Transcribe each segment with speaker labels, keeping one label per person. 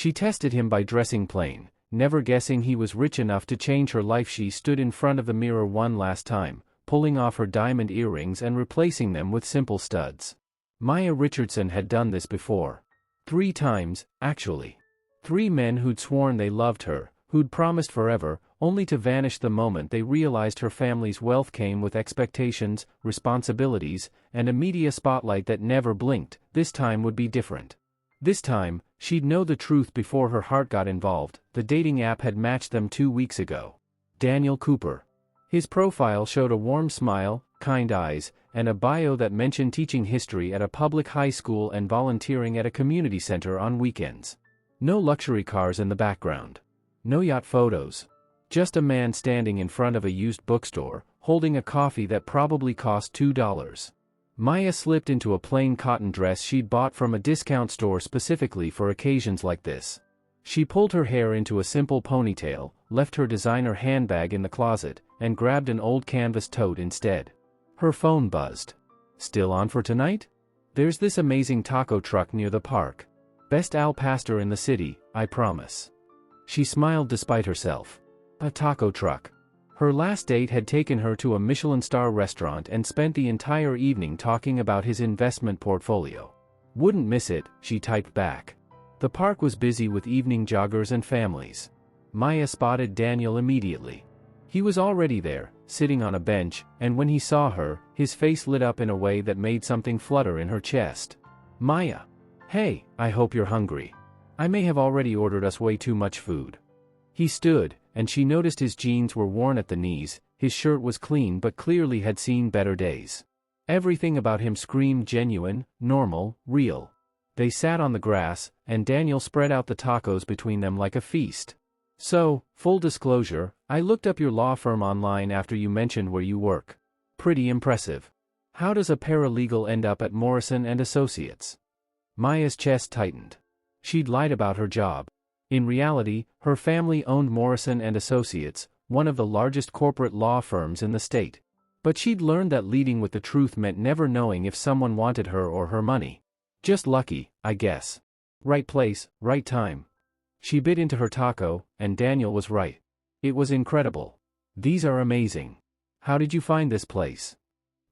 Speaker 1: She tested him by dressing plain, never guessing he was rich enough to change her life. She stood in front of the mirror one last time, pulling off her diamond earrings and replacing them with simple studs. Maya Richardson had done this before. 3 times, actually. 3 men who'd sworn they loved her, who'd promised forever, only to vanish the moment they realized her family's wealth came with expectations, responsibilities, and a media spotlight that never blinked. This time would be different. This time, she'd know the truth before her heart got involved. The dating app had matched them 2 weeks ago. Daniel Cooper. His profile showed a warm smile, kind eyes, and a bio that mentioned teaching history at a public high school and volunteering at a community center on weekends. No luxury cars in the background. No yacht photos. Just a man standing in front of a used bookstore, holding a coffee that probably cost $2. Maya slipped into a plain cotton dress she'd bought from a discount store specifically for occasions like this. She pulled her hair into a simple ponytail, left her designer handbag in the closet, and grabbed an old canvas tote instead. Her phone buzzed. Still on for tonight? There's this amazing taco truck near the park. Best al pastor in the city, I promise. She smiled despite herself. A taco truck. Her last date had taken her to a Michelin-star restaurant and spent the entire evening talking about his investment portfolio. Wouldn't miss it, she typed back. The park was busy with evening joggers and families. Maya spotted Daniel immediately. He was already there, sitting on a bench, and when he saw her, his face lit up in a way that made something flutter in her chest. Maya. Hey, I hope you're hungry. I may have already ordered us way too much food. He stood, and she noticed his jeans were worn at the knees, his shirt was clean but clearly had seen better days. Everything about him screamed genuine, normal, real. They sat on the grass, and Daniel spread out the tacos between them like a feast. So, full disclosure, I looked up your law firm online after you mentioned where you work. Pretty impressive. How does a paralegal end up at Morrison & Associates? Maya's chest tightened. She'd lied about her job. In reality, her family owned Morrison & Associates, one of the largest corporate law firms in the state. But she'd learned that leading with the truth meant never knowing if someone wanted her or her money. Just lucky, I guess. Right place, right time. She bit into her taco, and Daniel was right. It was incredible. These are amazing. How did you find this place?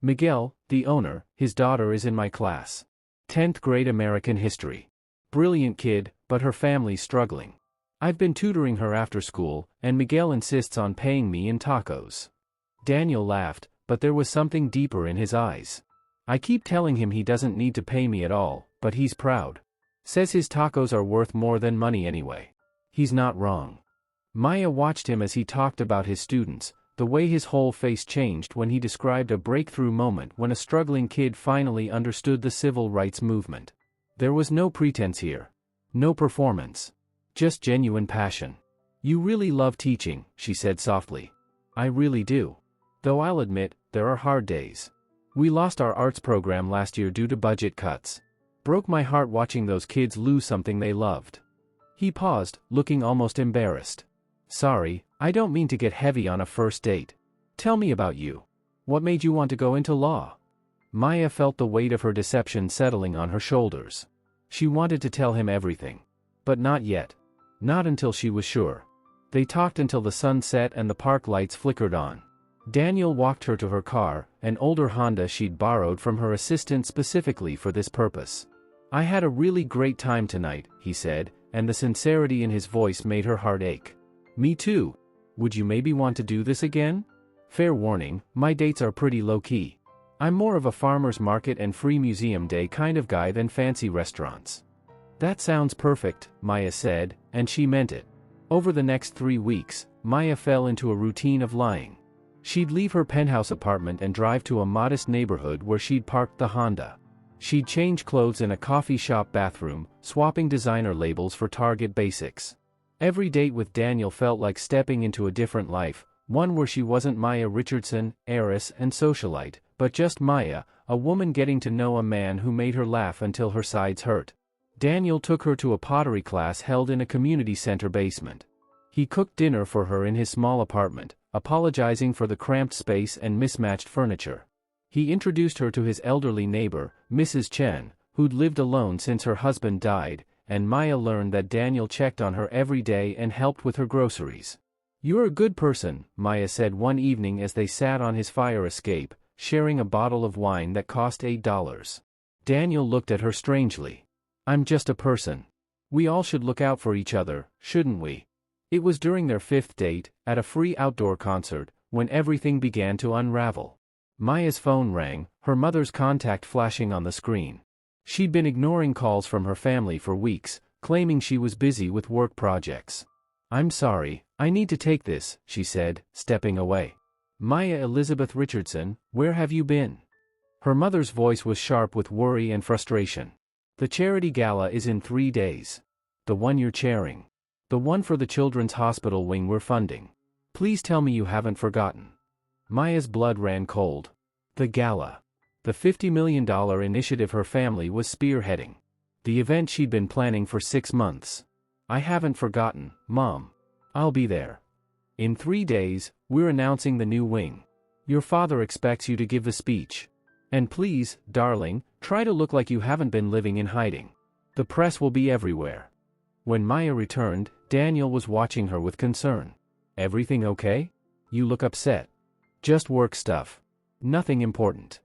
Speaker 1: Miguel, the owner, his daughter is in my class. 10th grade American history. Brilliant kid, but her family's struggling. I've been tutoring her after school, and Miguel insists on paying me in tacos. Daniel laughed, but there was something deeper in his eyes. I keep telling him he doesn't need to pay me at all, but he's proud. Says his tacos are worth more than money anyway. He's not wrong. Maya watched him as he talked about his students, the way his whole face changed when he described a breakthrough moment when a struggling kid finally understood the civil rights movement. There was no pretense here. No performance. Just genuine passion. You really love teaching, she said softly. I really do. Though I'll admit, there are hard days. We lost our arts program last year due to budget cuts. Broke my heart watching those kids lose something they loved. He paused, looking almost embarrassed. Sorry, I don't mean to get heavy on a first date. Tell me about you. What made you want to go into law? Maya felt the weight of her deception settling on her shoulders. She wanted to tell him everything. But not yet. Not until she was sure. They talked until the sun set and the park lights flickered on. Daniel walked her to her car, an older Honda she'd borrowed from her assistant specifically for this purpose. I had a really great time tonight, he said, and the sincerity in his voice made her heart ache. Me too. Would you maybe want to do this again? Fair warning, my dates are pretty low-key. I'm more of a farmer's market and free museum day kind of guy than fancy restaurants. That sounds perfect, Maya said, and she meant it. Over the next 3 weeks, Maya fell into a routine of lying. She'd leave her penthouse apartment and drive to a modest neighborhood where she'd parked the Honda. She'd change clothes in a coffee shop bathroom, swapping designer labels for Target basics. Every date with Daniel felt like stepping into a different life, one where she wasn't Maya Richardson, heiress and socialite, but just Maya, a woman getting to know a man who made her laugh until her sides hurt. Daniel took her to a pottery class held in a community center basement. He cooked dinner for her in his small apartment, apologizing for the cramped space and mismatched furniture. He introduced her to his elderly neighbor, Mrs. Chen, who'd lived alone since her husband died, and Maya learned that Daniel checked on her every day and helped with her groceries. "You're a good person," Maya said one evening as they sat on his fire escape, sharing a bottle of wine that cost $8. Daniel looked at her strangely. "I'm just a person. We all should look out for each other, shouldn't we?" It was during their 5th date, at a free outdoor concert, when everything began to unravel. Maya's phone rang, her mother's contact flashing on the screen. She'd been ignoring calls from her family for weeks, claiming she was busy with work projects. "I'm sorry, I need to take this," she said, stepping away. "Maya Elizabeth Richardson, where have you been?" Her mother's voice was sharp with worry and frustration. "The charity gala is in 3 days. The one you're chairing. The one for the children's hospital wing we're funding. Please tell me you haven't forgotten." Maya's blood ran cold. The gala. The $50 million initiative her family was spearheading. The event she'd been planning for 6 months. "I haven't forgotten, Mom. I'll be there. In 3 days, we're announcing the new wing. Your father expects you to give the speech. And please, darling, try to look like you haven't been living in hiding. The press will be everywhere." When Maya returned, Daniel was watching her with concern. "Everything okay? You look upset." "Just work stuff. Nothing important."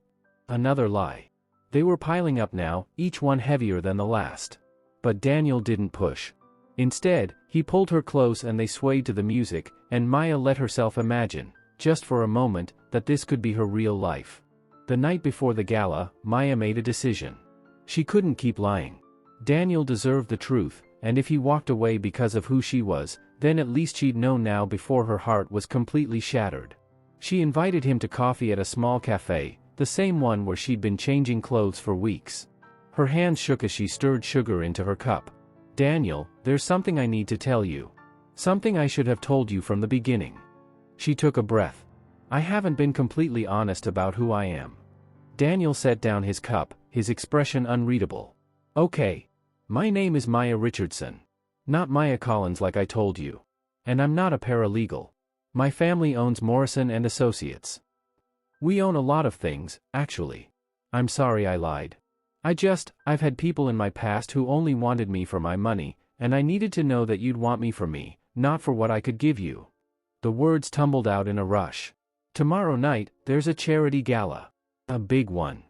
Speaker 1: Another lie. They were piling up now, each one heavier than the last. But Daniel didn't push. Instead, he pulled her close and they swayed to the music, and Maya let herself imagine, just for a moment, that this could be her real life. The night before the gala, Maya made a decision. She couldn't keep lying. Daniel deserved the truth, and if he walked away because of who she was, then at least she'd know now before her heart was completely shattered. She invited him to coffee at a small cafe, the same one where she'd been changing clothes for weeks. Her hands shook as she stirred sugar into her cup. "Daniel, there's something I need to tell you. Something I should have told you from the beginning." She took a breath. "I haven't been completely honest about who I am." Daniel set down his cup, his expression unreadable. "Okay. My name is Maya Richardson. Not Maya Collins like I told you. And I'm not a paralegal. My family owns Morrison and Associates. We own a lot of things, actually. I'm sorry I lied. I've had people in my past who only wanted me for my money, and I needed to know that you'd want me for me, not for what I could give you." The words tumbled out in a rush. "Tomorrow night, there's a charity gala. A big one.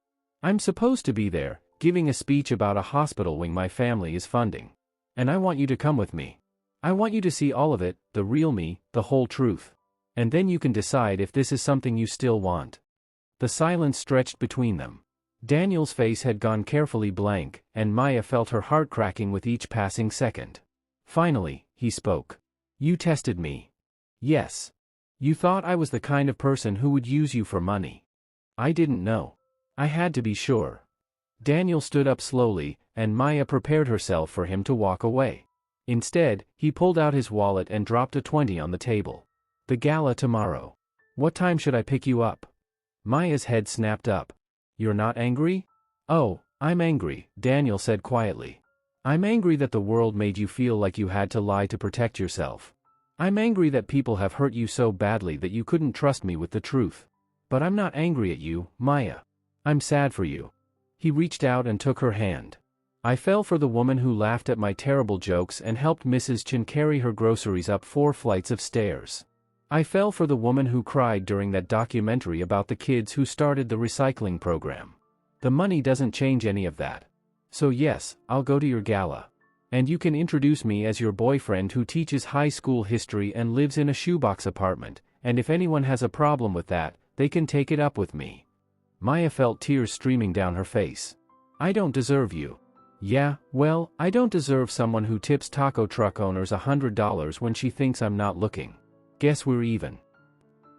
Speaker 1: I'm supposed to be there, giving a speech about a hospital wing my family is funding. And I want you to come with me. I want you to see all of it, the real me, the whole truth. And then you can decide if this is something you still want." The silence stretched between them. Daniel's face had gone carefully blank, and Maya felt her heart cracking with each passing second. Finally, he spoke. "You tested me. Yes. You thought I was the kind of person who would use you for money. I didn't know. I had to be sure." Daniel stood up slowly, and Maya prepared herself for him to walk away. Instead, he pulled out his wallet and dropped a 20 on the table. "The gala tomorrow. What time should I pick you up?" Maya's head snapped up. "You're not angry?" "Oh, I'm angry," Daniel said quietly. "I'm angry that the world made you feel like you had to lie to protect yourself. I'm angry that people have hurt you so badly that you couldn't trust me with the truth. But I'm not angry at you, Maya. I'm sad for you." He reached out and took her hand. "I fell for the woman who laughed at my terrible jokes and helped Mrs. Chen carry her groceries up 4 flights of stairs. I fell for the woman who cried during that documentary about the kids who started the recycling program. The money doesn't change any of that. So yes, I'll go to your gala. And you can introduce me as your boyfriend who teaches high school history and lives in a shoebox apartment, and if anyone has a problem with that, they can take it up with me." Maya felt tears streaming down her face. "I don't deserve you." "Yeah, well, I don't deserve someone who tips taco truck owners $100 when she thinks I'm not looking. Guess we're even."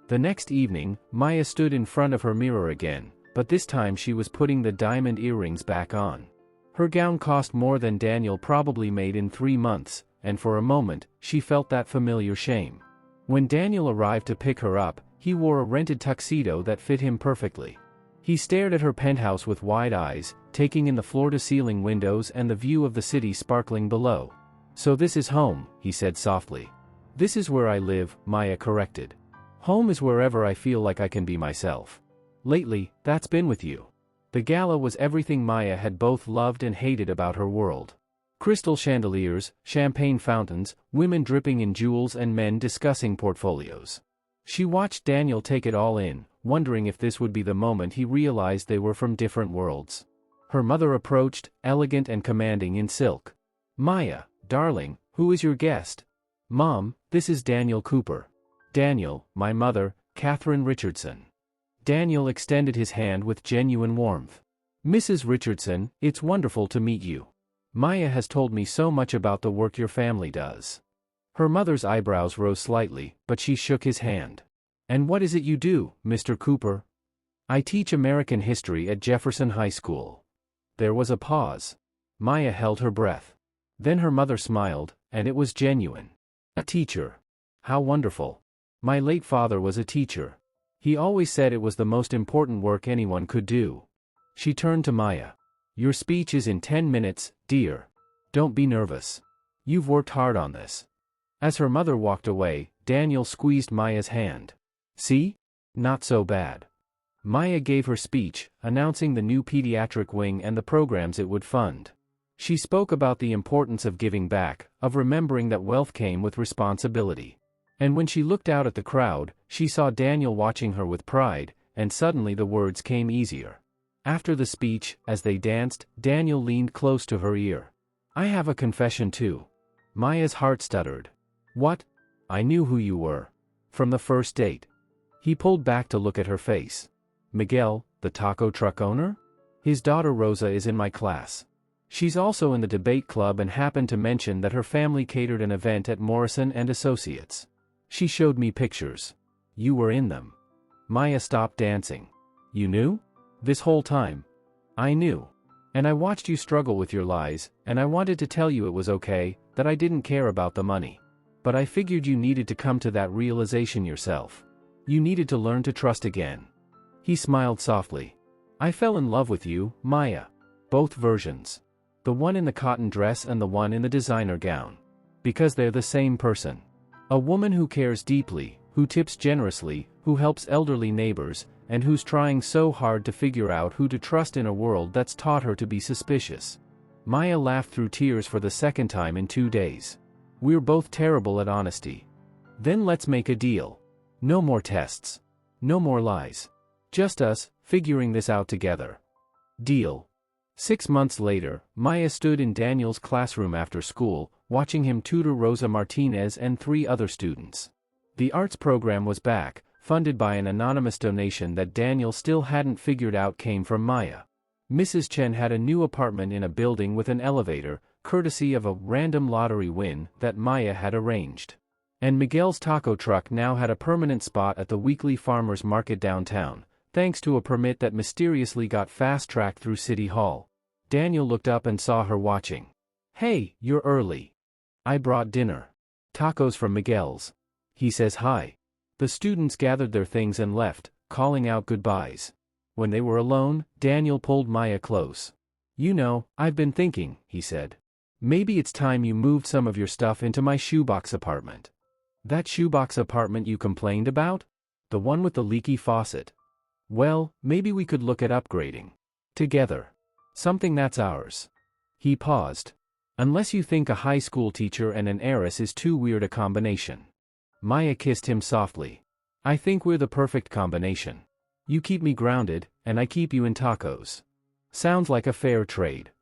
Speaker 1: The next evening, Maya stood in front of her mirror again, but this time she was putting the diamond earrings back on. Her gown cost more than Daniel probably made in 3 months, and for a moment, she felt that familiar shame. When Daniel arrived to pick her up, he wore a rented tuxedo that fit him perfectly. He stared at her penthouse with wide eyes, taking in the floor-to-ceiling windows and the view of the city sparkling below. "So this is home," he said softly. "This is where I live," Maya corrected. "Home is wherever I feel like I can be myself. Lately, that's been with you." The gala was everything Maya had both loved and hated about her world. Crystal chandeliers, champagne fountains, women dripping in jewels and men discussing portfolios. She watched Daniel take it all in, wondering if this would be the moment he realized they were from different worlds. Her mother approached, elegant and commanding in silk. "Maya, darling, who is your guest?" "Mom, this is Daniel Cooper." "Daniel, my mother, Catherine Richardson." Daniel extended his hand with genuine warmth. "Mrs. Richardson, it's wonderful to meet you. Maya has told me so much about the work your family does." Her mother's eyebrows rose slightly, but she shook his hand. "And what is it you do, Mr. Cooper?" "I teach American history at Jefferson High School." There was a pause. Maya held her breath. Then her mother smiled, and it was genuine. "A teacher. How wonderful. My late father was a teacher. He always said it was the most important work anyone could do." She turned to Maya. "Your speech is in 10 minutes, dear. Don't be nervous. You've worked hard on this." As her mother walked away, Daniel squeezed Maya's hand. "See? Not so bad." Maya gave her speech, announcing the new pediatric wing and the programs it would fund. She spoke about the importance of giving back, of remembering that wealth came with responsibility. And when she looked out at the crowd, she saw Daniel watching her with pride, and suddenly the words came easier. After the speech, as they danced, Daniel leaned close to her ear. "I have a confession too." Maya's heart stuttered. "What?" "I knew who you were. From the first date." He pulled back to look at her face. "Miguel, the taco truck owner? His daughter Rosa is in my class. She's also in the debate club and happened to mention that her family catered an event at Morrison and Associates. She showed me pictures. You were in them." Maya stopped dancing. "You knew?" "This whole time. I knew. And I watched you struggle with your lies, and I wanted to tell you it was okay, that I didn't care about the money. But I figured you needed to come to that realization yourself. You needed to learn to trust again." He smiled softly. "I fell in love with you, Maya. Both versions. The one in the cotton dress and the one in the designer gown. Because they're the same person. A woman who cares deeply, who tips generously, who helps elderly neighbors, and who's trying so hard to figure out who to trust in a world that's taught her to be suspicious." Maya laughed through tears for the second time in 2 days. "We're both terrible at honesty. Then let's make a deal. No more tests. No more lies. Just us, figuring this out together. Deal." 6 months later, Maya stood in Daniel's classroom after school, watching him tutor Rosa Martinez and 3 other students. The arts program was back, funded by an anonymous donation that Daniel still hadn't figured out came from Maya. Mrs. Chen had a new apartment in a building with an elevator, courtesy of a random lottery win that Maya had arranged. And Miguel's taco truck now had a permanent spot at the weekly farmers market downtown, thanks to a permit that mysteriously got fast-tracked through City Hall. Daniel looked up and saw her watching. "Hey, you're early. I brought dinner. Tacos from Miguel's." He says hi. The students gathered their things and left, calling out goodbyes. When they were alone, Daniel pulled Maya close. "You know, I've been thinking," he said. "Maybe it's time you moved some of your stuff into my shoebox apartment." "That shoebox apartment you complained about? The one with the leaky faucet? Well, maybe we could look at upgrading. Together. Something that's ours." He paused. "Unless you think a high school teacher and an heiress is too weird a combination." Maya kissed him softly. "I think we're the perfect combination. You keep me grounded, and I keep you in tacos. Sounds like a fair trade."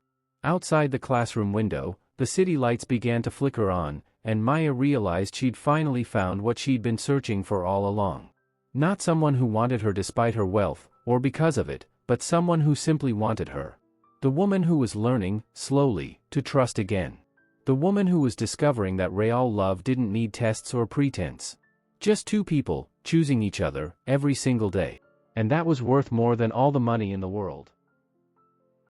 Speaker 1: Outside the classroom window, the city lights began to flicker on, and Maya realized she'd finally found what she'd been searching for all along. Not someone who wanted her despite her wealth, or because of it, but someone who simply wanted her. The woman who was learning, slowly, to trust again. The woman who was discovering that real love didn't need tests or pretense. Just 2 people, choosing each other, every single day. And that was worth more than all the money in the world.